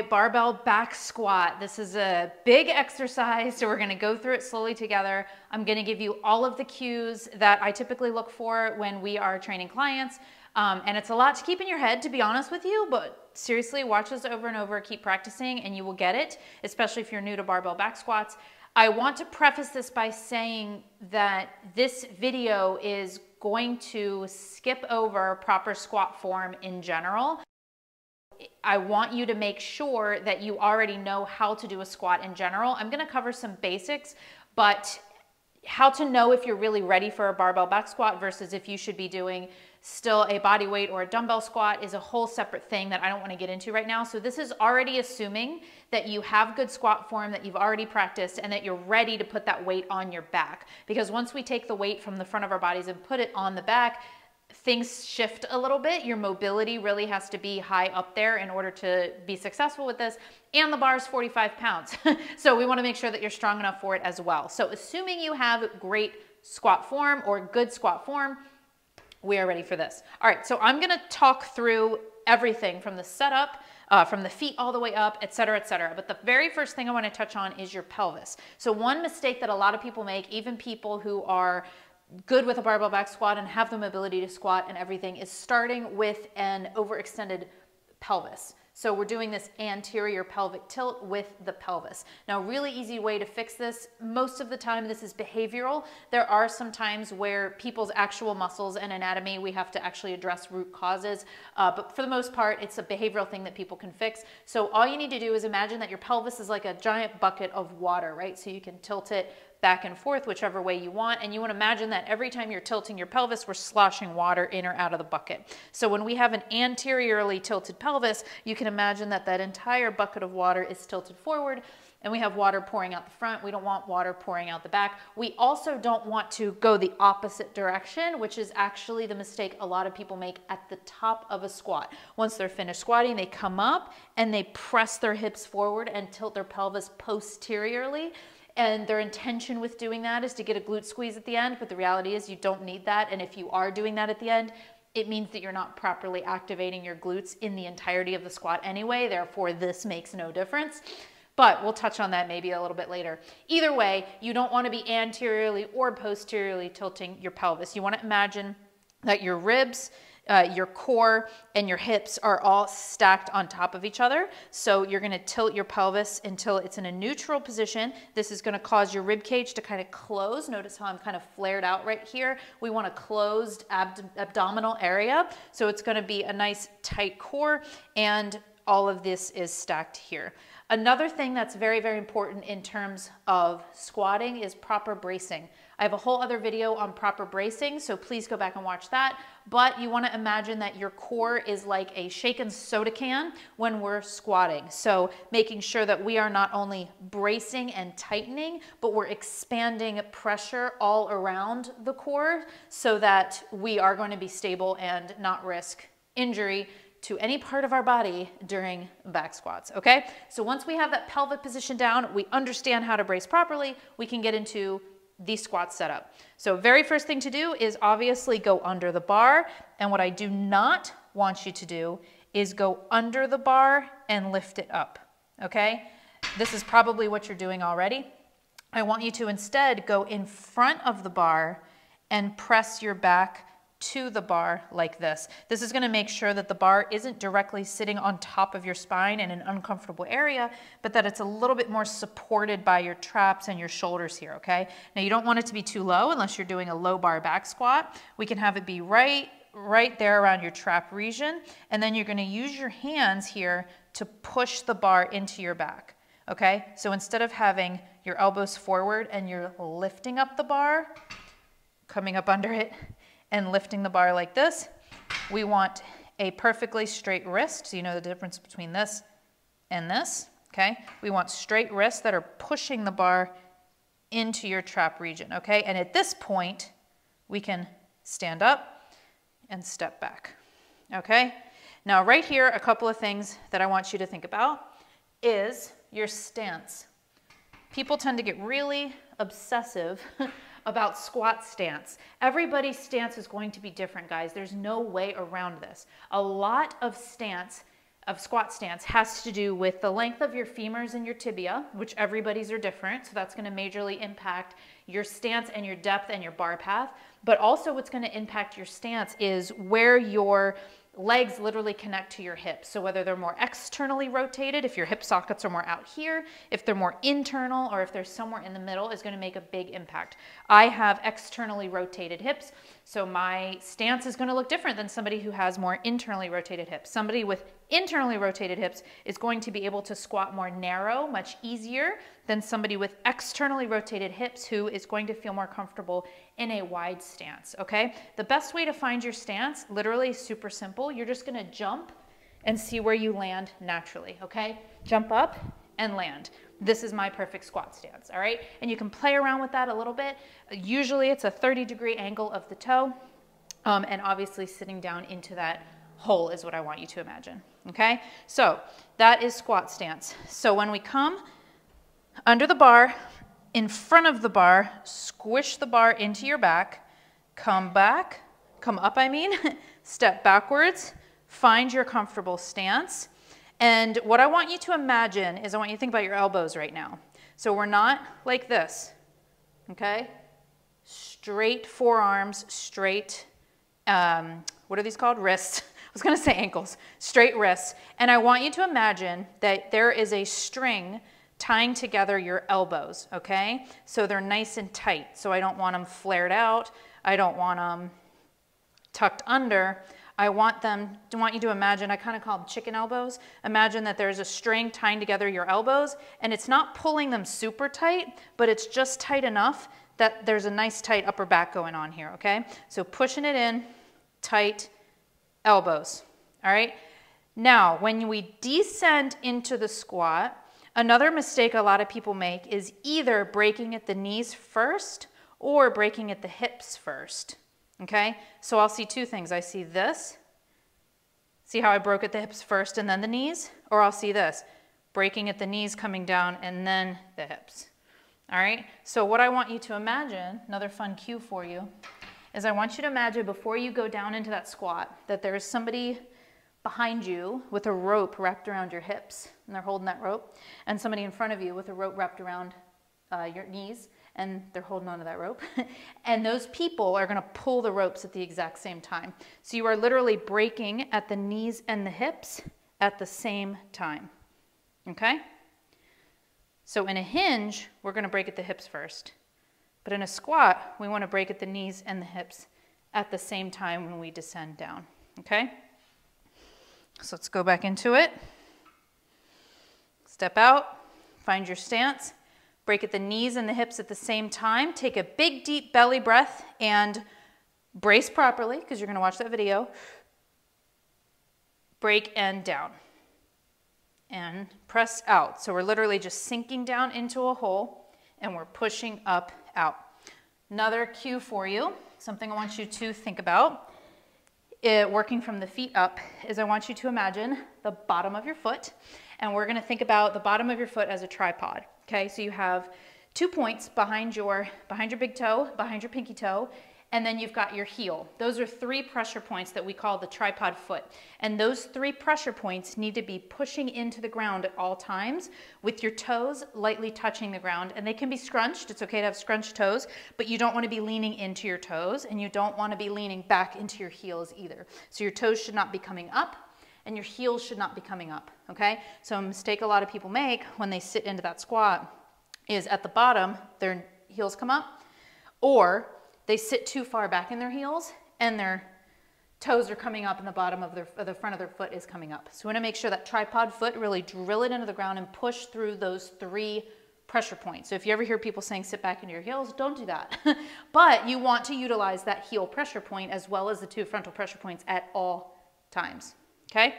my barbell back squat. This is a big exercise, so we're gonna go through it slowly together. I'm gonna give you all of the cues that I typically look for when we are training clients. And it's a lot to keep in your head, to be honest with you, but seriously, watch this over and over, keep practicing, and you will get it, especially if you're new to barbell back squats. I want to preface this by saying that this video is going to skip over proper squat form in general. I want you to make sure that you already know how to do a squat in general. I'm going to cover some basics, but how to know if you're really ready for a barbell back squat versus if you should be doing still a body weight or a dumbbell squat is a whole separate thing that I don't want to get into right now. So this is already assuming that you have good squat form, that you've already practiced, and that you're ready to put that weight on your back. Because once we take the weight from the front of our bodies and put it on the back, things shift a little bit. Your mobility really has to be high up there in order to be successful with this. And the bar is 45 pounds. So we want to make sure that you're strong enough for it as well. So assuming you have great squat form or good squat form, we are ready for this. All right, so I'm gonna talk through everything from the setup, from the feet all the way up, et cetera, et cetera. But the very first thing I wanna touch on is your pelvis. So one mistake that a lot of people make, even people who are good with a barbell back squat and have the mobility to squat and everything, is starting with an overextended pelvis. So we're doing this anterior pelvic tilt with the pelvis. Now, really easy way to fix this. Most of the time, this is behavioral. There are some times where people's actual muscles and anatomy, we have to actually address root causes. But for the most part, it's a behavioral thing that people can fix. So all you need to do is imagine that your pelvis is like a giant bucket of water, right? So you can tilt it back and forth whichever way you want, and you want to imagine that every time you're tilting your pelvis, we're sloshing water in or out of the bucket. So when we have an anteriorly tilted pelvis, you can imagine that that entire bucket of water is tilted forward, and we have water pouring out the front. We don't want water pouring out the back. We also don't want to go the opposite direction, which is actually the mistake a lot of people make at the top of a squat. Once they're finished squatting, they come up and they press their hips forward and tilt their pelvis posteriorly. And their intention with doing that is to get a glute squeeze at the end, but the reality is you don't need that. And if you are doing that at the end, it means that you're not properly activating your glutes in the entirety of the squat anyway. Therefore, this makes no difference. But we'll touch on that maybe a little bit later. Either way, you don't want to be anteriorly or posteriorly tilting your pelvis. You want to imagine that your ribs, your core, and your hips are all stacked on top of each other. So you're going to tilt your pelvis until it's in a neutral position. This is going to cause your rib cage to kind of close. Notice how I'm kind of flared out right here. We want a closed abdominal area. So it's going to be a nice tight core, and all of this is stacked here. Another thing that's very, very important in terms of squatting is proper bracing. I have a whole other video on proper bracing, so please go back and watch that. But you want to imagine that your core is like a shaken soda can when we're squatting. So making sure that we are not only bracing and tightening, but we're expanding pressure all around the core so that we are going to be stable and not risk injury to any part of our body during back squats, okay? So once we have that pelvic position down, we understand how to brace properly, we can get into the squat setup. So very first thing to do is obviously go under the bar, and what I do not want you to do is go under the bar and lift it up, okay? This is probably what you're doing already. I want you to instead go in front of the bar and press your back to the bar like this. This is going to make sure that the bar isn't directly sitting on top of your spine in an uncomfortable area, but that it's a little bit more supported by your traps and your shoulders here, okay? Now you don't want it to be too low unless you're doing a low bar back squat. We can have it be right there around your trap region, and then you're going to use your hands here to push the bar into your back, okay? So instead of having your elbows forward and you're lifting up the bar, coming up under it, and lifting the bar like this, we want a perfectly straight wrist. So you know the difference between this and this, okay? We want straight wrists that are pushing the bar into your trap region, okay? And at this point, we can stand up and step back, okay? Now right here, a couple of things that I want you to think about is your stance. People tend to get really obsessive about squat stance. Everybody's stance is going to be different, guys. There's no way around this. A lot of stance of squat stance has to do with the length of your femurs and your tibia, which everybody's are different. So that's going to majorly impact your stance and your depth and your bar path. But also what's going to impact your stance is where your legs literally connect to your hips. So whether they're more externally rotated, if your hip sockets are more out here, if they're more internal, or if they're somewhere in the middle, is going to make a big impact. I have externally rotated hips, so my stance is going to look different than somebody who has more internally rotated hips. Somebody with internally rotated hips is going to be able to squat more narrow, much easier than somebody with externally rotated hips who is going to feel more comfortable in a wide stance, okay? The best way to find your stance, literally super simple. You're just gonna jump and see where you land naturally, okay? Jump up and land. This is my perfect squat stance, all right? And you can play around with that a little bit. Usually it's a 30-degree angle of the toe, and obviously sitting down into that hole is what I want you to imagine, okay? So that is squat stance. So when we come under the bar, in front of the bar, squish the bar into your back, come back, come up, step backwards, find your comfortable stance. And what I want you to imagine is I want you to think about your elbows right now. So we're not like this, okay? Straight forearms, straight, what are these called? Wrists. I was gonna say ankles, straight wrists. And I want you to imagine that there is a string tying together your elbows, okay? So they're nice and tight. So I don't want them flared out. I don't want them tucked under. I want you to imagine, I kind of call them chicken elbows. Imagine that there's a string tying together your elbows, and it's not pulling them super tight, but it's just tight enough that there's a nice tight upper back going on here, okay? So pushing it in, tight elbows, all right? Now, when we descend into the squat, another mistake a lot of people make is either breaking at the knees first or breaking at the hips first, okay? So I'll see two things. I see this. See how I broke at the hips first and then the knees? Or I'll see this, breaking at the knees, coming down, and then the hips, all right? So what I want you to imagine, another fun cue for you, is I want you to imagine before you go down into that squat that there is somebody behind you with a rope wrapped around your hips, and they're holding that rope, and somebody in front of you with a rope wrapped around your knees, and they're holding onto that rope. And those people are gonna pull the ropes at the exact same time. So you are literally breaking at the knees and the hips at the same time, okay? So in a hinge, we're gonna break at the hips first. But in a squat, we wanna break at the knees and the hips at the same time when we descend down, okay? So let's go back into it. Step out, find your stance, break at the knees and the hips at the same time. Take a big, deep belly breath and brace properly because you're going to watch that video. Break and down. And press out. So we're literally just sinking down into a hole and we're pushing up, out. Another cue for you, something I want you to think about. Working from the feet up is I want you to imagine the bottom of your foot, and we're going to think about the bottom of your foot as a tripod, okay? So you have 2 points behind your big toe, behind your pinky toe, and then you've got your heel. Those are 3 pressure points that we call the tripod foot. And those 3 pressure points need to be pushing into the ground at all times with your toes lightly touching the ground. And they can be scrunched. It's okay to have scrunched toes, but you don't want to be leaning into your toes and you don't want to be leaning back into your heels either. So your toes should not be coming up and your heels should not be coming up, okay? So a mistake a lot of people make when they sit into that squat is at the bottom, their heels come up, or they sit too far back in their heels and their toes are coming up and the bottom of the front of their foot is coming up. So we want to make sure that tripod foot, really drill it into the ground and push through those 3 pressure points. So if you ever hear people saying sit back into your heels, don't do that. But you want to utilize that heel pressure point as well as the 2 frontal pressure points at all times, okay?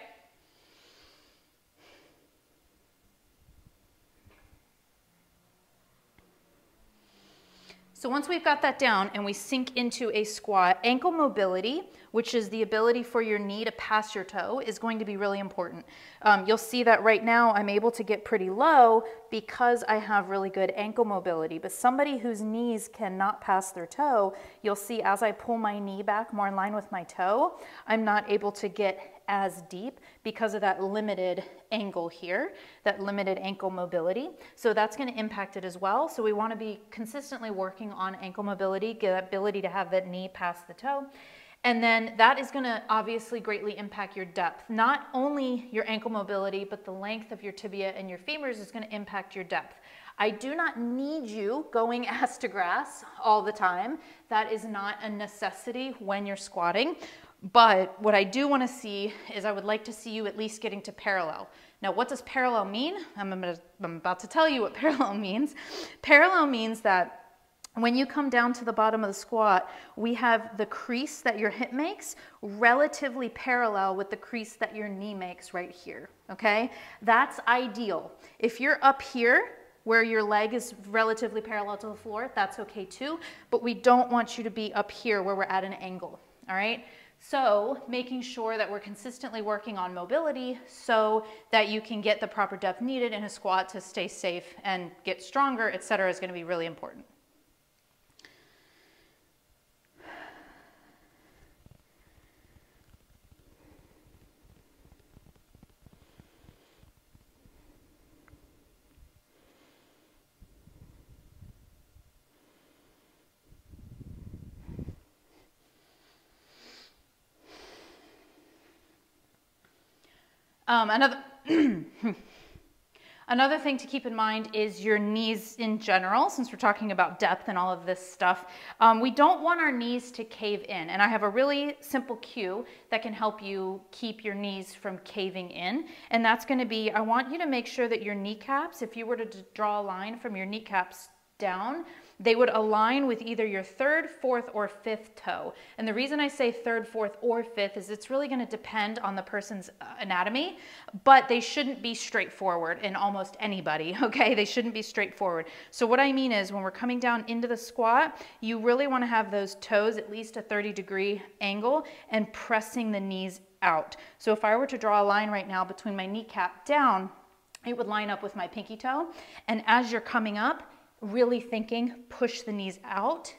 So once we've got that down and we sink into a squat, ankle mobility, which is the ability for your knee to pass your toe, is going to be really important. You'll see that right now I'm able to get pretty low because I have really good ankle mobility, but somebody whose knees cannot pass their toe, you'll see as I pull my knee back more in line with my toe, I'm not able to get as deep because of that limited angle here, that limited ankle mobility. So that's going to impact it as well. So we want to be consistently working on ankle mobility, get that ability to have that knee pass the toe. And then that is going to obviously greatly impact your depth. Not only your ankle mobility, but the length of your tibia and your femurs is going to impact your depth. I do not need you going ass to grass all the time. That is not a necessity when you're squatting. But what I do want to see is I would like to see you at least getting to parallel. Now, what does parallel mean? I'm about to tell you what parallel means. Parallel means that when you come down to the bottom of the squat, we have the crease that your hip makes relatively parallel with the crease that your knee makes right here, okay? That's ideal. If you're up here, where your leg is relatively parallel to the floor, that's okay too, but we don't want you to be up here where we're at an angle, all right? So making sure that we're consistently working on mobility so that you can get the proper depth needed in a squat to stay safe and get stronger, etc., is going to be really important. Another thing to keep in mind is your knees in general, since we're talking about depth and all of this stuff. We don't want our knees to cave in, and I have a really simple cue that can help you keep your knees from caving in, and that's going to be, I want you to make sure that your kneecaps, if you were to draw a line from your kneecaps down, they would align with either your third, fourth, or fifth toe. And the reason I say third, fourth, or fifth is it's really going to depend on the person's anatomy, but they shouldn't be straightforward in almost anybody, okay? They shouldn't be straightforward. So what I mean is when we're coming down into the squat, you really want to have those toes at least a 30-degree angle and pressing the knees out. So if I were to draw a line right now between my kneecap down, it would line up with my pinky toe. And as you're coming up, really thinking, push the knees out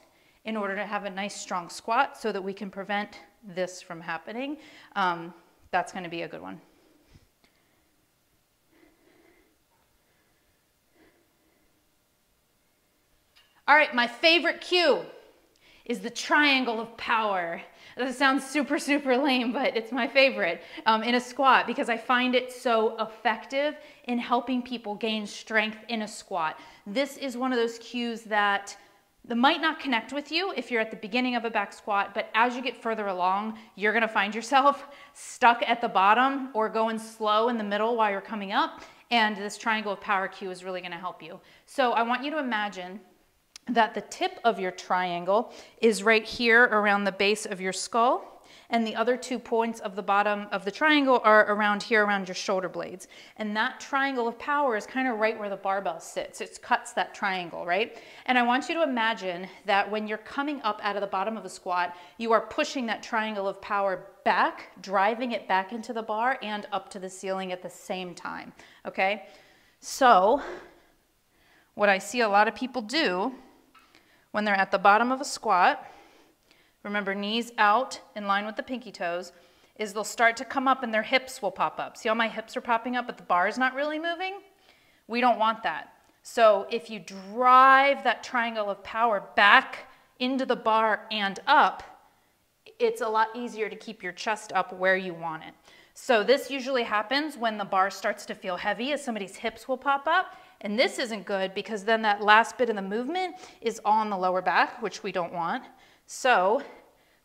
in order to have a nice strong squat so that we can prevent this from happening. That's going to be a good one. All right, my favorite cue is the triangle of power. That sounds super, super lame, but it's my favorite in a squat because I find it so effective in helping people gain strength in a squat. This is one of those cues that might not connect with you if you're at the beginning of a back squat, but as you get further along, you're gonna find yourself stuck at the bottom or going slow in the middle while you're coming up, and this triangle of power cue is really gonna help you. So I want you to imagine that the tip of your triangle is right here around the base of your skull, and the other 2 points of the bottom of the triangle are around here around your shoulder blades. And that triangle of power is kind of right where the barbell sits. It cuts that triangle, right? And I want you to imagine that when you're coming up out of the bottom of a squat, you are pushing that triangle of power back, driving it back into the bar and up to the ceiling at the same time, okay? So what I see a lot of people do when they're at the bottom of a squat, remember knees out in line with the pinky toes, is they'll start to come up and their hips will pop up. See how my hips are popping up but the bar is not really moving? We don't want that. So if you drive that triangle of power back into the bar and up, it's a lot easier to keep your chest up where you want it. So this usually happens when the bar starts to feel heavy, as somebody's hips will pop up. And this isn't good because then that last bit of the movement is on the lower back, which we don't want. So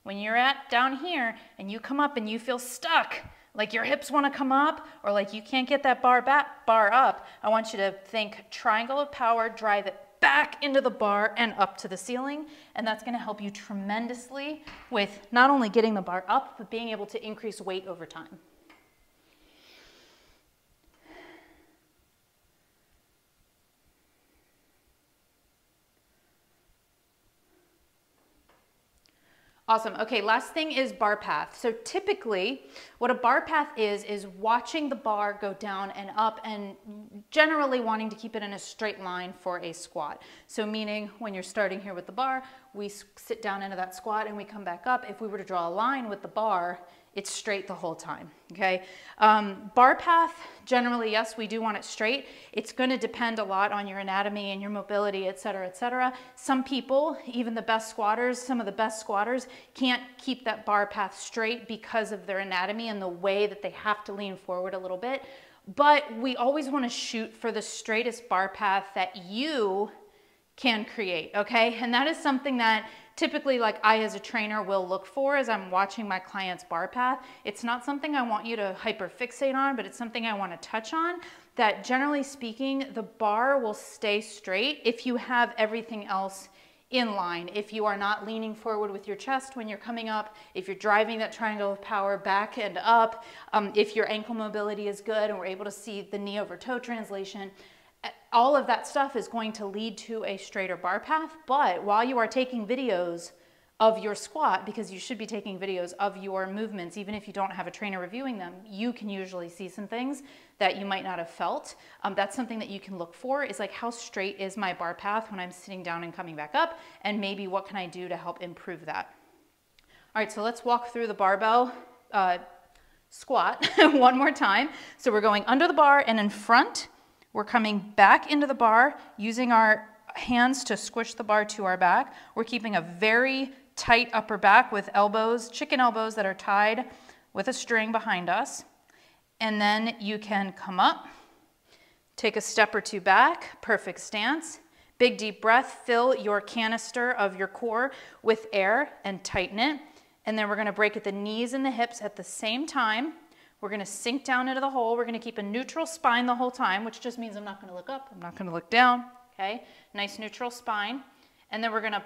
when you're down here and you come up and you feel stuck, like your hips want to come up or like you can't get that bar up, I want you to think triangle of power, drive it back into the bar and up to the ceiling. And that's going to help you tremendously with not only getting the bar up, but being able to increase weight over time. Awesome. Okay, last thing is bar path. So typically what a bar path is watching the bar go down and up and generally wanting to keep it in a straight line for a squat. So meaning when you're starting here with the bar, we sit down into that squat and we come back up. If we were to draw a line with the bar, it's straight the whole time, okay? Bar path, generally, yes, we do want it straight. It's gonna depend a lot on your anatomy and your mobility, et cetera, et cetera. Some people, even the best squatters, some of the best squatters can't keep that bar path straight because of their anatomy and the way that they have to lean forward a little bit. But we always wanna shoot for the straightest bar path that you can create, okay? And that is something that typically, like I as a trainer will look for as I'm watching my client's bar path. It's not something I want you to hyper fixate on, but it's something I want to touch on, that generally speaking, the bar will stay straight if you have everything else in line. If you are not leaning forward with your chest when you're coming up, if you're driving that triangle of power back and up, if your ankle mobility is good and we're able to see the knee over toe translation, all of that stuff is going to lead to a straighter bar path. But while you are taking videos of your squat, because you should be taking videos of your movements, even if you don't have a trainer reviewing them, you can usually see some things that you might not have felt. That's something that you can look for, is like, how straight is my bar path when I'm sitting down and coming back up, and maybe what can I do to help improve that. All right, so let's walk through the barbell squat one more time. So we're going under the bar and in front. We're coming back into the bar, using our hands to squish the bar to our back. We're keeping a very tight upper back with elbows, chicken elbows that are tied with a string behind us. And then you can come up, take a step or two back, perfect stance. Big deep breath, fill your canister of your core with air and tighten it. And then we're gonna break at the knees and the hips at the same time. We're gonna sink down into the hole. We're gonna keep a neutral spine the whole time, which just means I'm not gonna look up, I'm not gonna look down, okay? Nice neutral spine. And then we're gonna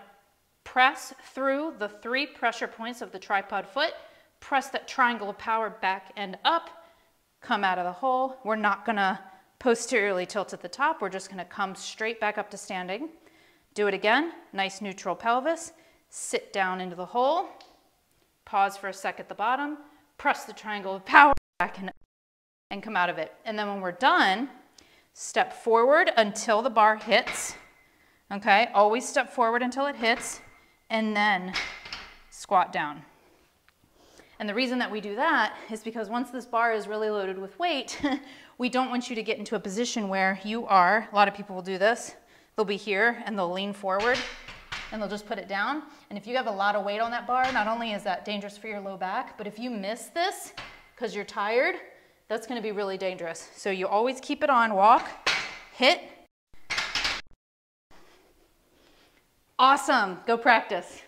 press through the 3 pressure points of the tripod foot, press that triangle of power back and up, come out of the hole. We're not gonna posteriorly tilt at the top. We're just gonna come straight back up to standing. Do it again, nice neutral pelvis, sit down into the hole, pause for a sec at the bottom, press the triangle of power back and come out of it. And then when we're done, step forward until the bar hits, okay? Always step forward until it hits, and then squat down. And the reason that we do that is because once this bar is really loaded with weight, we don't want you to get into a position where you are, a lot of people will do this, they'll be here and they'll lean forward and they'll just put it down. And if you have a lot of weight on that bar, not only is that dangerous for your low back, but if you miss this because you're tired, that's gonna be really dangerous. So you always keep it on, walk, hit. Awesome, go practice.